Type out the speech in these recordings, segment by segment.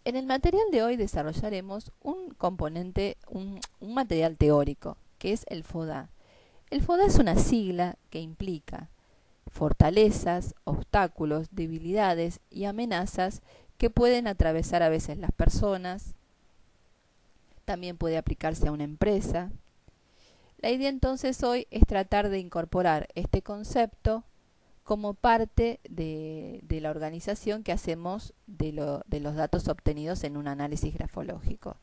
En el material de hoy desarrollaremos un componente, un material teórico, que es el FODA. El FODA es una sigla que implica fortalezas, obstáculos, debilidades y amenazas que pueden atravesar a veces las personas, también puede aplicarse a una empresa. La idea entonces hoy es tratar de incorporar este concepto como parte de la organización que hacemos de los datos obtenidos en un análisis grafológico.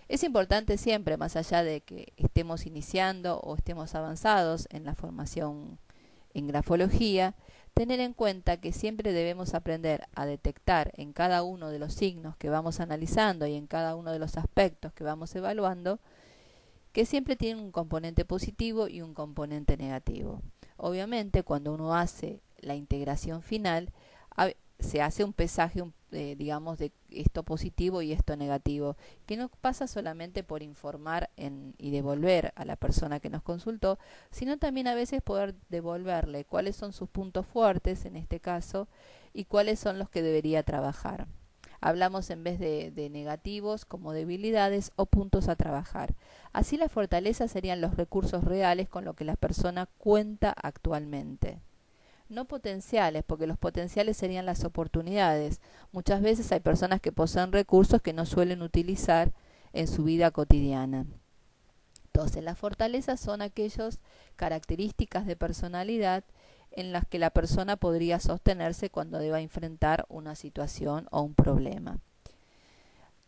Es importante siempre, más allá de que estemos iniciando o estemos avanzados en la formación en grafología, tener en cuenta que siempre debemos aprender a detectar en cada uno de los signos que vamos analizando y en cada uno de los aspectos que vamos evaluando, que siempre tienen un componente positivo y un componente negativo. Obviamente, cuando uno hace la integración final, se hace un pesaje, digamos, de esto positivo y esto negativo, que no pasa solamente por informar y devolver a la persona que nos consultó, sino también a veces poder devolverle cuáles son sus puntos fuertes, en este caso, y cuáles son los que debería trabajar. Hablamos en vez de negativos como debilidades o puntos a trabajar. Así las fortalezas serían los recursos reales con lo que la persona cuenta actualmente. No potenciales, porque los potenciales serían las oportunidades. Muchas veces hay personas que poseen recursos que no suelen utilizar en su vida cotidiana. Entonces, las fortalezas son aquellas características de personalidad en las que la persona podría sostenerse cuando deba enfrentar una situación o un problema.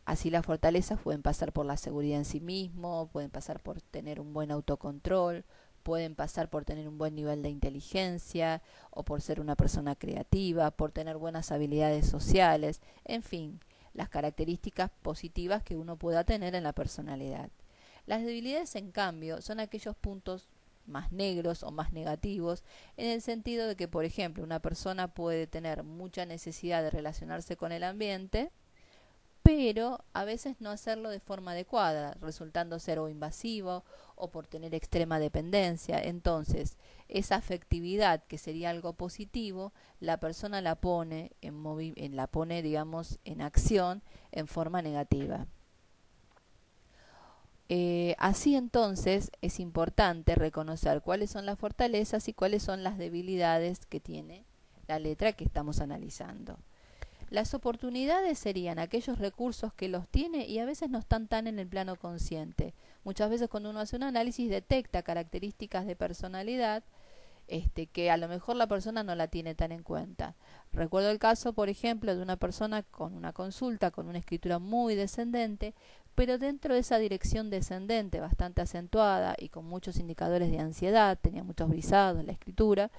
Así las fortalezas pueden pasar por la seguridad en sí mismo, pueden pasar por tener un buen autocontrol, pueden pasar por tener un buen nivel de inteligencia o por ser una persona creativa, por tener buenas habilidades sociales, en fin, las características positivas que uno pueda tener en la personalidad. Las debilidades, en cambio, son aquellos puntos más negros o más negativos, en el sentido de que, por ejemplo, una persona puede tener mucha necesidad de relacionarse con el ambiente, pero a veces no hacerlo de forma adecuada, resultando ser o invasivo o por tener extrema dependencia. Entonces, esa afectividad, que sería algo positivo, la persona la pone digamos, en acción en forma negativa. Así entonces es importante reconocer cuáles son las fortalezas y cuáles son las debilidades que tiene la letra que estamos analizando. Las oportunidades serían aquellos recursos que los tiene y a veces no están tan en el plano consciente. Muchas veces cuando uno hace un análisis detecta características de personalidad que a lo mejor la persona no la tiene tan en cuenta. Recuerdo el caso, por ejemplo, de una persona con una consulta, con una escritura muy descendente, pero dentro de esa dirección descendente bastante acentuada y con muchos indicadores de ansiedad, tenía muchos brisados en la escritura,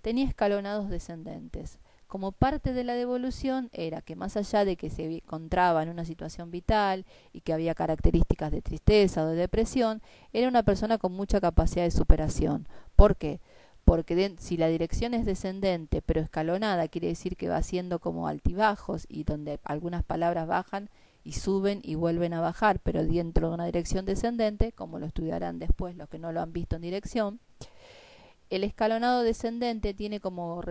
tenía escalonados descendentes. Como parte de la devolución era que más allá de que se encontraba en una situación vital y que había características de tristeza o de depresión, era una persona con mucha capacidad de superación. ¿Por qué? Porque si la dirección es descendente pero escalonada, quiere decir que va haciendo como altibajos y donde algunas palabras bajan y suben y vuelven a bajar, pero dentro de una dirección descendente, como lo estudiarán después los que no lo han visto en dirección. El escalonado descendente tiene como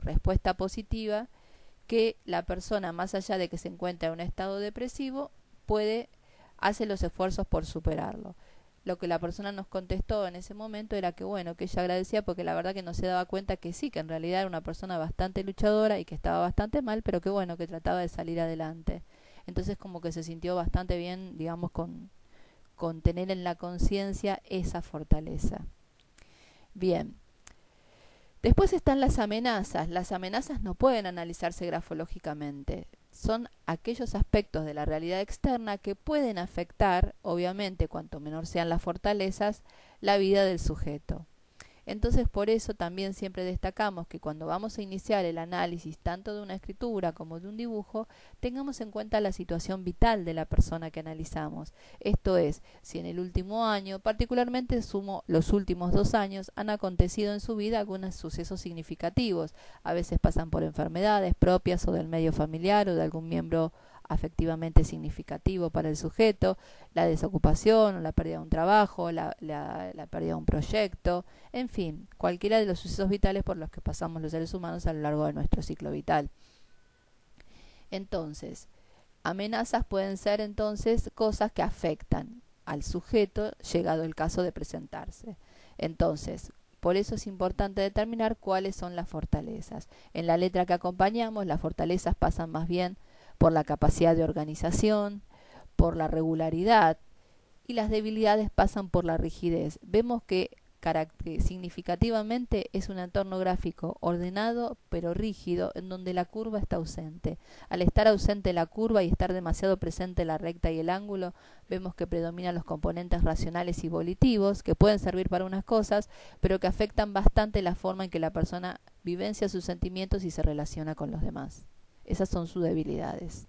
respuesta positiva que la persona, más allá de que se encuentra en un estado depresivo, hace los esfuerzos por superarlo. Lo que la persona nos contestó en ese momento era que bueno, que ella agradecía porque la verdad que no se daba cuenta que sí, que en realidad era una persona bastante luchadora y que estaba bastante mal, pero que bueno, que trataba de salir adelante. Entonces como que se sintió bastante bien, digamos, con tener en la conciencia esa fortaleza. Bien. Después están las amenazas. Las amenazas no pueden analizarse grafológicamente. Son aquellos aspectos de la realidad externa que pueden afectar, obviamente, cuanto menor sean las fortalezas, la vida del sujeto. Entonces, por eso también siempre destacamos que cuando vamos a iniciar el análisis tanto de una escritura como de un dibujo, tengamos en cuenta la situación vital de la persona que analizamos. Esto es, si en el último año, particularmente los últimos 2 años, han acontecido en su vida algunos sucesos significativos. A veces pasan por enfermedades propias o del medio familiar o de algún miembro afectivamente significativo para el sujeto, la desocupación, la pérdida de un trabajo, la pérdida de un proyecto, en fin, cualquiera de los sucesos vitales por los que pasamos los seres humanos a lo largo de nuestro ciclo vital. Entonces, amenazas pueden ser entonces cosas que afectan al sujeto llegado el caso de presentarse. Entonces, por eso es importante determinar cuáles son las fortalezas. En la letra que acompañamos, las fortalezas pasan más bien por la capacidad de organización, por la regularidad, y las debilidades pasan por la rigidez. Vemos que significativamente es un entorno gráfico ordenado pero rígido en donde la curva está ausente. Al estar ausente la curva y estar demasiado presente la recta y el ángulo, vemos que predominan los componentes racionales y volitivos, que pueden servir para unas cosas, pero que afectan bastante la forma en que la persona vivencia sus sentimientos y se relaciona con los demás. Esas son sus debilidades.